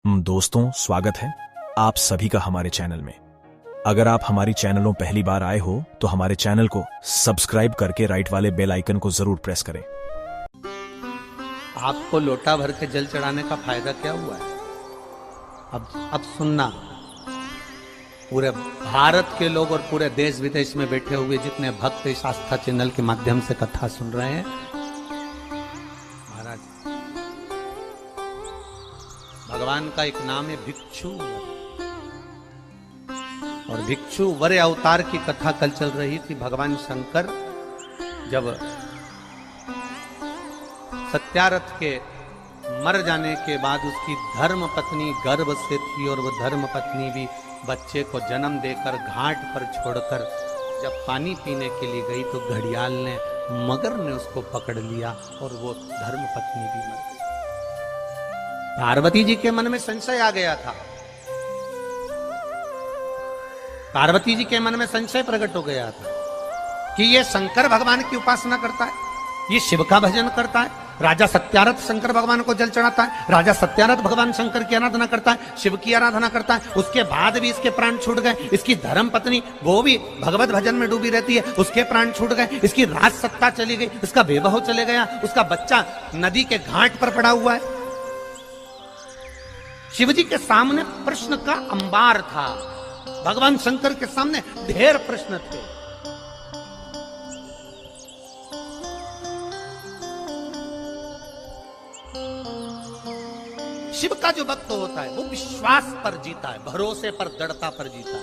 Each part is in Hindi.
दोस्तों, स्वागत है आप सभी का हमारे चैनल में। अगर आप हमारी चैनलों पहली बार आए हो तो हमारे चैनल को सब्सक्राइब करके राइट वाले बेल आइकन को जरूर प्रेस करें। आपको लोटा भर के जल चढ़ाने का फायदा क्या हुआ है? अब सुनना, पूरे भारत के लोग और पूरे देश विदेश में बैठे हुए जितने भक्त इस आस्था चैनल के माध्यम से कथा सुन रहे हैं, महाराज भगवान का एक नाम है भिक्षु, और भिक्षु वर अवतार की कथा कल चल रही थी। भगवान शंकर जब सत्यारथ के मर जाने के बाद उसकी धर्म पत्नी गर्भ से थी, और वो धर्म पत्नी भी बच्चे को जन्म देकर घाट पर छोड़कर जब पानी पीने के लिए गई तो घड़ियाल ने, मगर ने उसको पकड़ लिया और वो धर्म पत्नी भी मर गई। पार्वती जी के मन में संशय आ गया था, पार्वती जी के मन में संशय प्रकट हो गया था कि ये शंकर भगवान की उपासना करता है, ये शिव का भजन करता है। राजा सत्यारथ शंकर भगवान को जल चढ़ाता है, राजा सत्यारथ भगवान शंकर की आराधना करता है, शिव की आराधना करता है। उसके बाद भी इसके प्राण छूट गए। इसकी धर्म पत्नी वो भी भगवत भजन में डूबी रहती है, उसके प्राण छूट गए। इसकी राज सत्ता चली गई, उसका वैभव चले गया, उसका बच्चा नदी के घाट पर पड़ा हुआ है। शिवजी के सामने प्रश्न का अंबार था, भगवान शंकर के सामने ढेर प्रश्न थे। शिव का जो भक्त होता है वो विश्वास पर जीता है, भरोसे पर, दृढ़ता पर जीता है।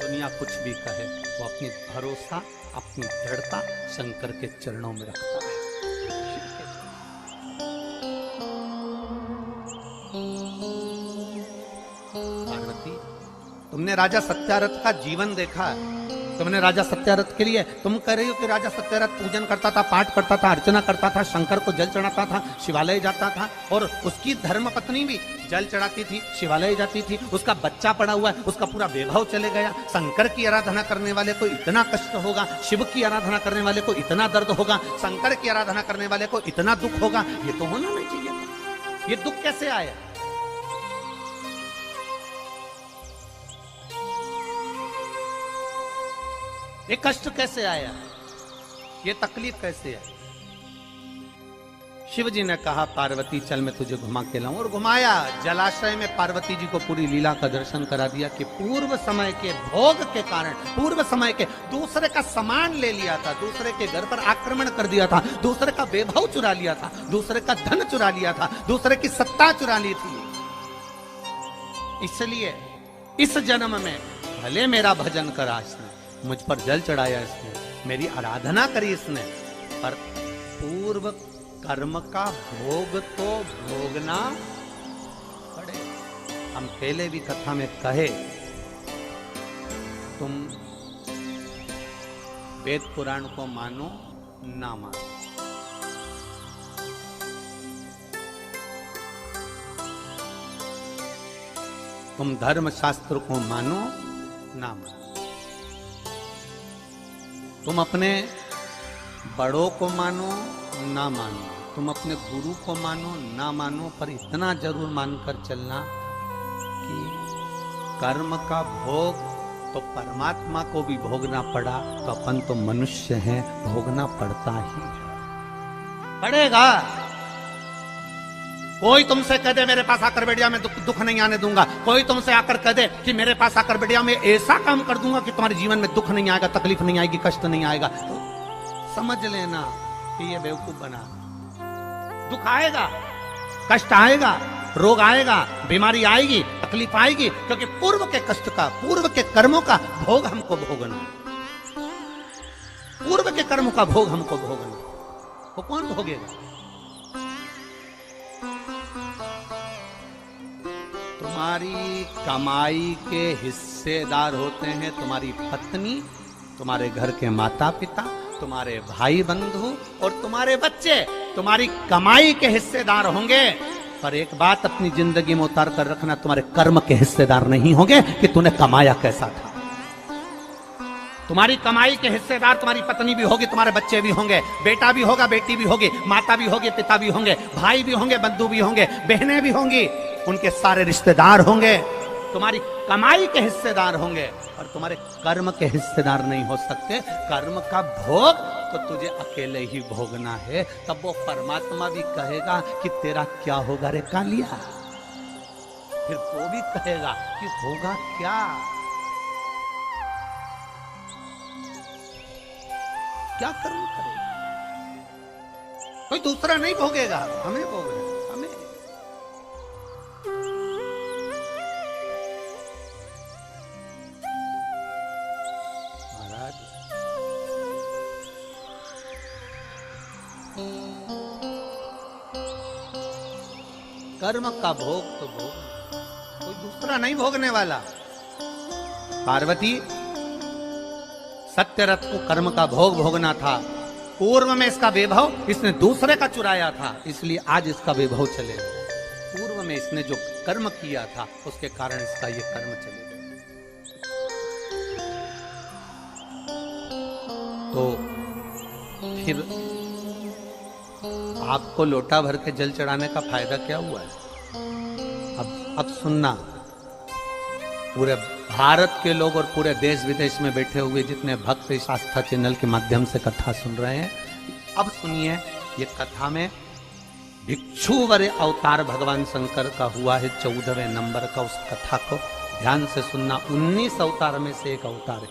दुनिया कुछ भी कहे, वो अपनी भरोसा, अपनी दृढ़ता शंकर के चरणों में रखता है। पार्वती, तुमने राजा सत्यारथ का जीवन देखा है, तुमने राजा सत्यारथ के लिए, तुम कह रही हो कि राजा सत्यारथ पूजन करता था, पाठ करता था, अर्चना करता था, शंकर को जल चढ़ाता था, शिवालय जाता था, और उसकी धर्म पत्नी भी जल चढ़ाती थी, शिवालय जाती थी। उसका बच्चा पड़ा हुआ है, उसका पूरा वैभव चले गया। शंकर की आराधना करने वाले को इतना कष्ट होगा, शिव की आराधना करने वाले को इतना दर्द होगा, शंकर की आराधना करने वाले को इतना दुख होगा। ये तो होना नहीं चाहिए। ये दुख कैसे आया? ये कष्ट कैसे आया? ये तकलीफ कैसे आई? शिव जी ने कहा, पार्वती चल मैं तुझे घुमा के लाऊं, और घुमाया। जलाशय में पार्वती जी को पूरी लीला का दर्शन करा दिया कि पूर्व समय के भोग के कारण, पूर्व समय के दूसरे का सामान ले लिया था, दूसरे के घर पर आक्रमण कर दिया था, दूसरे का वैभव चुरा लिया था, दूसरे का धन चुरा लिया था, दूसरे की सत्ता चुरा ली थी। इसलिए इस जन्म में भले मेरा भजन करा इसने, मुझ पर जल चढ़ाया इसने, मेरी आराधना करी इसने, पर पूर्व कर्म का भोग तो भोगना पड़े। हम पहले भी कथा में कहे, तुम वेद पुराण को मानो ना मानो, तुम धर्म शास्त्र को मानो ना मानो, तुम अपने बड़ों को मानो ना मानो, तुम अपने गुरु को मानो ना मानो, पर इतना जरूर मानकर चलना कि कर्म का भोग तो परमात्मा को भी भोगना पड़ा, तो अपन तो मनुष्य हैं, भोगना पड़ता ही पड़ेगा। कोई तुमसे कह दे मेरे पास आकर बैठ जा, मैं दुख नहीं आने दूंगा। कोई तुमसे आकर कह दे कि मेरे पास आकर बैठ जा, मैं ऐसा काम कर दूंगा कि तुम्हारे जीवन में दुख नहीं आएगा, तकलीफ नहीं आएगी, कष्ट नहीं आएगा, तो समझ लेना कि ये बेवकूफ बना। दुख आएगा, कष्ट आएगा, रोग आएगा, बीमारी आएगी, तकलीफ आएगी, क्योंकि पूर्व के कष्ट का, पूर्व के कर्मों का भोग हमको भोगना, पूर्व के कर्मों का भोग हमको भोगना। वो कौन भोगेगा? तुम्हारी कमाई के हिस्सेदार होते हैं तुम्हारी पत्नी, तुम्हारे घर के माता पिता, तुम्हारे भाई बंधु और तुम्हारे बच्चे। तुम्हारी कमाई के हिस्सेदार होंगे, पर एक बात अपनी जिंदगी में उतार कर रखना, तुम्हारे कर्म के हिस्सेदार नहीं होंगे कि तूने कमाया कैसा था। तुम्हारी कमाई के हिस्सेदार तुम्हारी पत्नी भी होगी, तुम्हारे बच्चे भी होंगे, बेटा भी होगा, बेटी भी होगी, माता भी होगी, पिता भी होंगे, भाई भी होंगे, बंधु भी होंगे, बहनें भी होंगी। उनके सारे रिश्तेदार होंगे, तुम्हारी कमाई के हिस्सेदार होंगे, और तुम्हारे कर्म के हिस्सेदार नहीं हो सकते। कर्म का भोग तो तुझे अकेले ही भोगना है। तब वो परमात्मा भी कहेगा कि तेरा क्या होगा रे कालिया, फिर वो भी कहेगा कि होगा क्या। क्या कर्म करेगा? कोई दूसरा नहीं भोगेगा, हमें भोगना, हमें। महाराज कर्म का भोग तो भोग, कोई दूसरा नहीं भोगने वाला। पार्वती, सत्यरथ को कर्म का भोग भोगना था। पूर्व में इसका वैभव इसने दूसरे का चुराया था, इसलिए आज इसका वैभव चलेगा। पूर्व में इसने जो कर्म किया था उसके कारण इसका ये कर्म चलेगा। तो फिर आपको लोटा भर के जल चढ़ाने का फायदा क्या हुआ है? अब सुनना, पूरे भारत के लोग और पूरे देश विदेश में बैठे हुए जितने भक्त इस आस्था चैनल के माध्यम से कथा सुन रहे हैं, अब सुनिए। ये कथा में भिक्षुवर अवतार भगवान शंकर का हुआ है 14वें नंबर का। उस कथा को ध्यान से सुनना। 19 अवतार में से एक अवतार है,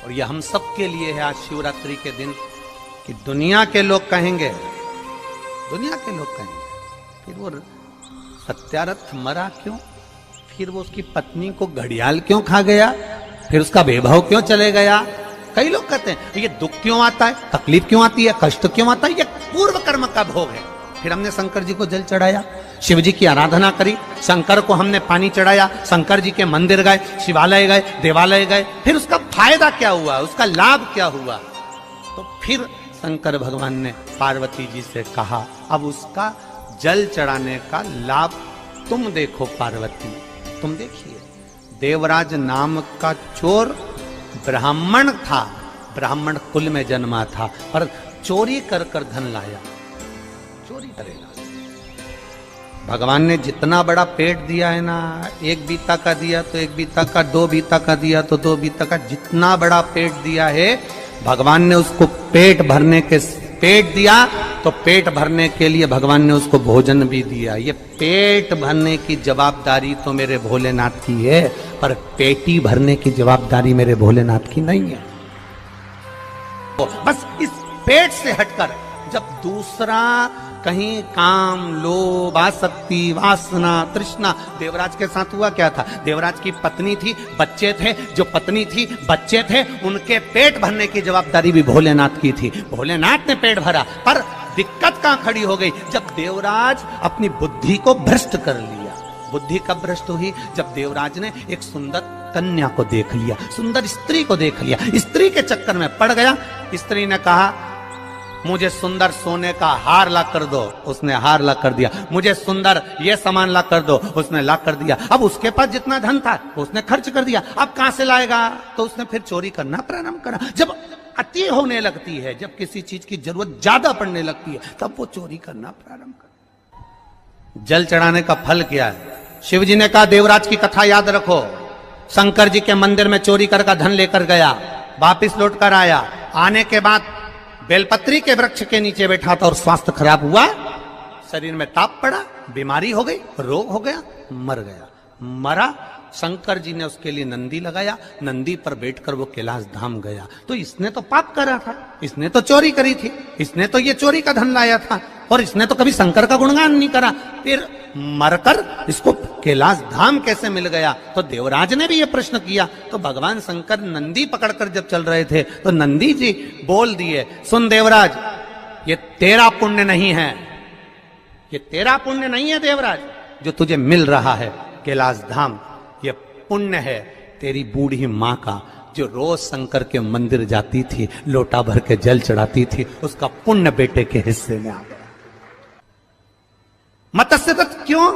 और यह हम सब के लिए है आज शिवरात्रि के दिन, कि दुनिया के लोग कहेंगे, दुनिया के लोग कहेंगे फिर वो सत्यारथ मरा क्यों, फिर वो उसकी पत्नी को घड़ियाल क्यों खा गया, फिर उसका वैभव क्यों चले गया। कई लोग कहते हैं ये दुख क्यों आता है, तकलीफ क्यों आती है, कष्ट क्यों आता है, ये पूर्व कर्म का भोग है। फिर हमने शंकर जी को जल चढ़ाया, शिव जी की आराधना करी, शंकर को हमने पानी चढ़ाया, शंकर जी के मंदिर गए, शिवालय गए, देवालय गए, फिर उसका फायदा क्या हुआ, उसका लाभ क्या हुआ। तो फिर शंकर भगवान ने पार्वती जी से कहा, अब उसका जल चढ़ाने का लाभ तुम देखो पार्वती, तुम देखिए। देवराज नाम का चोर ब्राह्मण था, ब्राह्मण कुल में जन्मा था, पर चोरी कर कर धन लाया, चोरी करेगा। भगवान ने जितना बड़ा पेट दिया है ना, 1 बीता का दिया तो 1 बीता का, 2 बीता का दिया तो 2 बीता का, जितना बड़ा पेट दिया है भगवान ने उसको पेट भरने के, पेट दिया तो पेट भरने के लिए भगवान ने उसको भोजन भी दिया। ये पेट भरने की जवाबदारी तो मेरे भोलेनाथ की है, पर पेटी भरने की जवाबदारी मेरे भोलेनाथ की नहीं है। बस इस पेट से हटकर जब दूसरा कहीं काम, लोभ, आसक्ति, वासना, तृष्णा, देवराज के साथ हुआ क्या था? देवराज की पत्नी थी, बच्चे थे, जो पत्नी थी, बच्चे थे, उनके पेट भरने की जवाबदारी भी भोलेनाथ की थी। भोलेनाथ ने पेट भरा, पर दिक्कत कहां खड़ी हो गई? जब देवराज अपनी बुद्धि को भ्रष्ट कर लिया। बुद्धि कब भ्रष्ट हुई? जब देवराज ने एक सुंदर कन्या को देख लिया, सुंदर स्त्री को देख लिया, स्त्री के चक्कर में पड़ गया। स्त्री ने कहा मुझे सुंदर सोने का हार ला कर दो, उसने हार ला कर दिया। मुझे सुंदर ये सामान ला कर दो, उसने ला कर दिया। अब उसके पास जितना धन था उसने खर्च कर दिया, अब कहां से लाएगा? तो उसने फिर चोरी करना प्रारंभ करा। जब अति होने लगती है, जब किसी चीज की जरूरत ज्यादा पड़ने लगती है, तब वो चोरी करना प्रारंभ कर। जल चढ़ाने का फल क्या है? शिव जी ने कहा देवराज की कथा याद रखो, शंकर जी के मंदिर में चोरी कर का धन लेकर गया, वापिस लौट कर आया, आने के बाद बेलपत्री के वृक्ष के नीचे बैठा था और स्वास्थ्य खराब हुआ, शरीर में ताप पड़ा, बीमारी हो गई, रोग हो गया, मर गया। मरा, शंकर जी ने उसके लिए नंदी लगाया, नंदी पर बैठकर वो कैलाश धाम गया। तो इसने तो पाप करा था, इसने तो चोरी करी थी, इसने तो ये चोरी का धन लाया था, और इसने तो कभी शंकर का गुणगान नहीं करा। फिर मरकर इसको कैलाश धाम कैसे मिल गया? तो देवराज ने भी ये प्रश्न किया। तो भगवान शंकर नंदी पकड़कर जब चल रहे थे तो नंदी जी बोल दिए, सुन देवराज, ये तेरा पुण्य नहीं है, ये तेरा पुण्य नहीं है देवराज, जो तुझे मिल रहा है कैलाश धाम, ये पुण्य है तेरी बूढ़ी माँ का, जो रोज शंकर के मंदिर जाती थी, लोटा भर के जल चढ़ाती थी, उसका पुण्य बेटे के हिस्से में आ गया। मत्स्य दत्त क्यों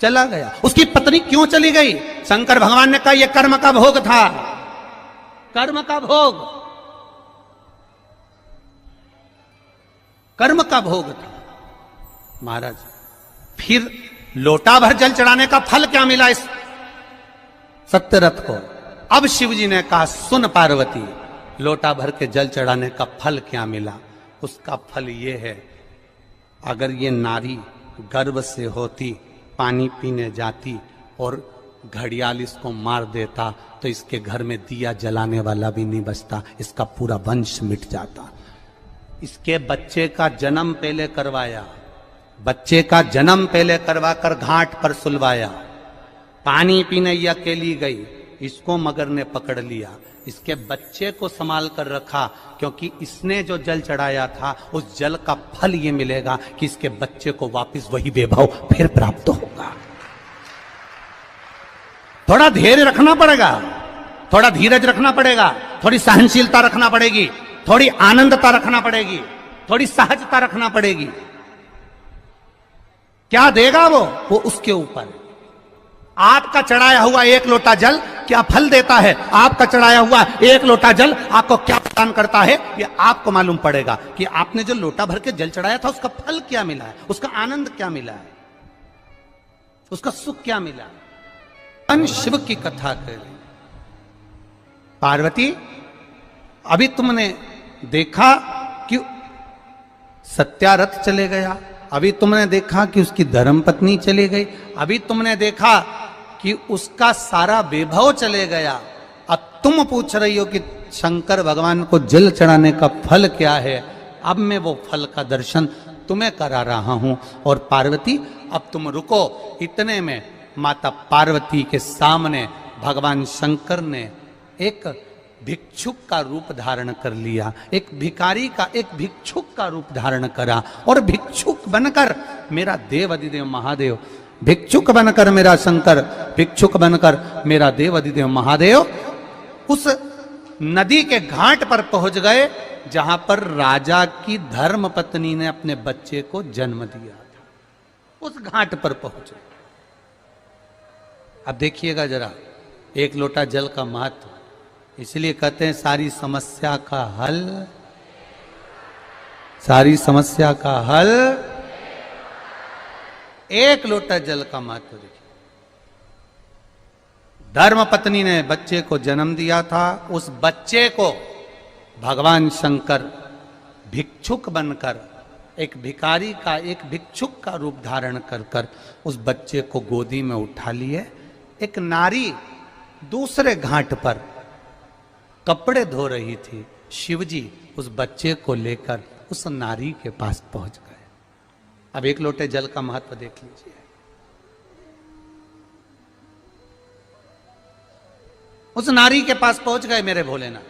चला गया? उसकी पत्नी क्यों चली गई? शंकर भगवान ने कहा यह कर्म का भोग था, कर्म का भोग, कर्म का भोग था। महाराज फिर लोटा भर जल चढ़ाने का फल क्या मिला इस सत्यरथ को? अब शिव जी ने कहा, सुन पार्वती, लोटा भर के जल चढ़ाने का फल क्या मिला? उसका फल ये है, अगर ये नारी गर्भ से होती, पानी पीने जाती और घड़ियाल इसको मार देता तो इसके घर में दिया जलाने वाला भी नहीं बचता, इसका पूरा वंश मिट जाता। इसके बच्चे का जन्म पहले करवाया, बच्चे का जन्म पहले करवाकर घाट पर सुलवाया। पानी पीने ये अकेली गई, इसको मगर ने पकड़ लिया, इसके बच्चे को संभाल कर रखा, क्योंकि इसने जो जल चढ़ाया था उस जल का फल ये मिलेगा कि इसके बच्चे को वापस वही वैभव फिर प्राप्त होगा। थोड़ा धैर्य रखना पड़ेगा, थोड़ा धीरज रखना पड़ेगा, थोड़ी सहनशीलता रखना पड़ेगी, थोड़ी आनंदता रखना पड़ेगी, थोड़ी सहजता रखना पड़ेगी। क्या देगा वो उसके ऊपर। आपका चढ़ाया हुआ एक लोटा जल क्या फल देता है, आपका चढ़ाया हुआ एक लोटा जल आपको क्या प्रदान करता है, ये आपको मालूम पड़ेगा कि आपने जो लोटा भर के जल चढ़ाया था उसका फल क्या मिला है, उसका आनंद क्या मिला है, उसका सुख क्या मिला है। शिव की कथा कर पार्वती, अभी तुमने देखा कि सत्यारथ चले गया, अभी तुमने देखा कि उसकी धर्मपत्नी चली गई, अभी तुमने देखा कि उसका सारा वैभव चले गया। अब तुम पूछ रही हो कि शंकर भगवान को जल चढ़ाने का फल क्या है। अब मैं वो फल का दर्शन तुम्हें करा रहा हूं। और पार्वती अब तुम रुको। इतने में माता पार्वती के सामने भगवान शंकर ने एक भिक्षुक का रूप धारण कर लिया, एक भिखारी का, एक भिक्षुक का रूप धारण करा। और भिक्षुक बनकर मेरा देव अधिदेव महादेव, भिक्षुक बनकर मेरा शंकर, भिक्षुक बनकर मेरा देव अधिदेव महादेव उस नदी के घाट पर पहुंच गए जहां पर राजा की धर्म पत्नी ने अपने बच्चे को जन्म दिया था। उस घाट पर पहुंचे। अब देखिएगा जरा एक लोटा जल का महत्व। इसलिए कहते हैं सारी समस्या का हल, सारी समस्या का हल एक लोटा जल का महत्व। देखिए धर्म पत्नी ने बच्चे को जन्म दिया था, उस बच्चे को भगवान शंकर भिक्षुक बनकर, एक भिखारी का, एक भिक्षुक का रूप धारण कर कर उस बच्चे को गोदी में उठा लिए। एक नारी दूसरे घाट पर कपड़े धो रही थी, शिवजी उस बच्चे को लेकर उस नारी के पास पहुंच गए। अब एक लोटे जल का महत्व देख लीजिए। उस नारी के पास पहुंच गए मेरे भोलेनाथ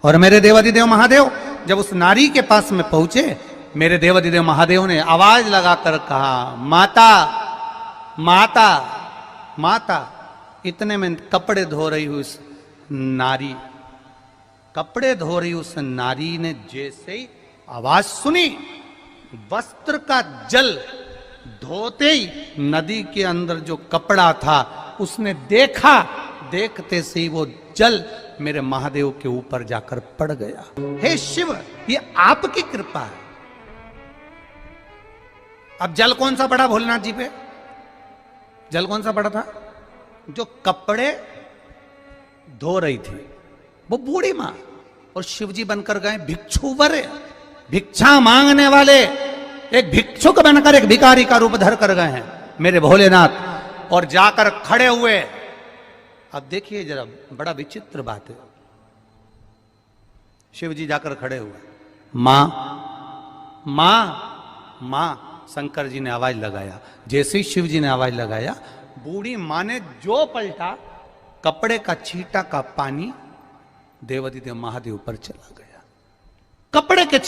और मेरे देवाधिदेव महादेव। जब उस नारी के पास में पहुंचे, मेरे देवाधिदेव महादेव ने आवाज लगाकर कहा, माता माता माता। इतने में कपड़े धो रही हुई उस नारी, कपड़े धो रही उस नारी ने जैसे ही आवाज सुनी, वस्त्र का जल धोते ही नदी के अंदर जो कपड़ा था उसने देखा, देखते से ही वो जल मेरे महादेव के ऊपर जाकर पड़ गया। हे शिव, ये आपकी कृपा है। अब जल कौन सा पड़ा भोलेनाथ जी पे? जल कौन सा पड़ा था? जो कपड़े धो रही थी वो बूढ़ी मां, और शिवजी बनकर गए भिक्षुवर, भिक्षा मांगने वाले, एक भिक्षुक बनकर एक भिखारी का रूप धर कर गए हैं मेरे भोलेनाथ, और जाकर खड़े हुए। अब देखिए जरा, बड़ा विचित्र बात है। शिवजी जाकर खड़े हुए, मां मां मां। शंकर जी ने आवाज लगाया। जैसे ही शिव जी ने आवाज लगाया, बूढ़ी मां ने जो पलटा, कपड़े का छींटा का पानी देवाधिदेव महादेव पर चला गया। कपड़े के